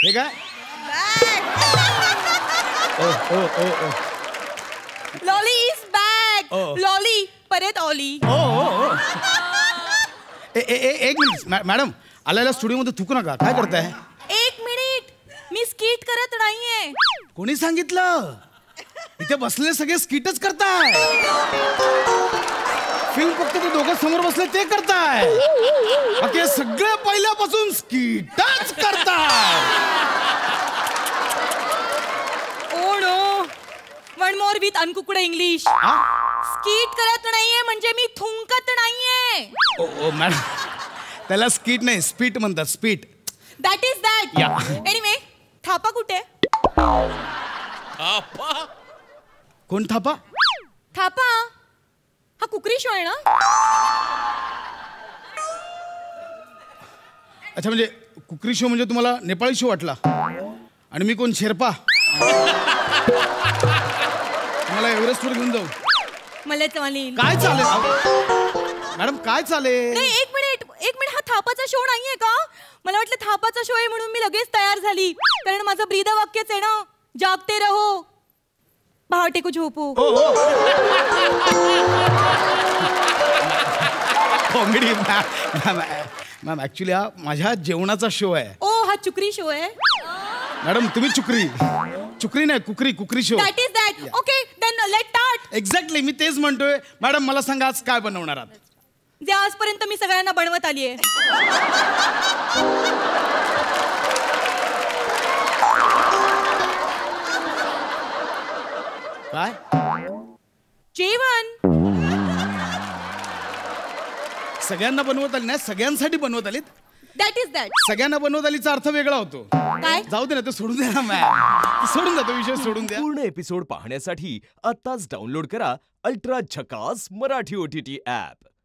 हे काय? Lolly is back. Lolly परत ऑली. एक मिनिट मॅडम, आल्याला स्टुडिओमध्ये थुकू नका. काय करताय? एक मिनिट, मी स्किट करत नाहीये. कोणी सांगितलं? इथे बसलेले सगळे स्किटच करताय. फिल्म फक्त ते दोघं समोर बसले ते करताय. बाकी सगळे पहिल्यापासून स्किटच करताय. Oh no, one more with अनकुकडे इंग्लिश. स्किट करत नाहीये म्हणजे मी थुंकत नाहीये. ओ मॅडम, त्याला स्किट नाही स्पीट म्हणतात. Spit. That is that. Anyway, Thapa कुठे? कोण थापा? थापा हा कुकरी शो आहे ना? अच्छा, म्हणजे कुकरी शो म्हणजे तुम्हाला नेपाळी शो वाटला आणि मी कोण शेर्पा? मला एव्हरेस्टवर घेऊन जाऊ? मला चालेल. काय चालेल मॅडम, काय चालेल? नाही, एक मिनिट, हा थापाचा शो नाहीये का? मला वाटलं थापाचा शो आहे म्हणून मी लगेच तयार झाली. कारण माझं ब्रीद वाक्यच आहे ना, जागते रहो पहाटे को झोपो. कॉमेडी मॅम, ऍक्च्युली हा माझ्या जेवणाचा शो आहे. ओ, हा चुकरी शो आहे. मॅडम तुम्ही चुकरी नाही, cookery show. That is that. Okay, then let start. Exactly, मी तेच म्हणतोय. मॅडम मला सांगा, आज काय बनवणार आहात? जे आजपर्यंत मी सगळ्यांना बनवत आली आहे. काय? जेवण. सगळ्यांना बनवत आली नाही, सगळ्यांसाठी बनवत आलीत. That is that. सगळ्यांना बनवत आलीचा अर्थ वेगळा होतो. काय? जाऊ दे ना, ते सोडून द्या ना मॅम. सोडून द्या तो विषय, सोडून द्या. पूर्ण एपिसोड पाहण्यासाठी आताच डाउनलोड करा अल्ट्रा झकास मराठी OTT ऍप.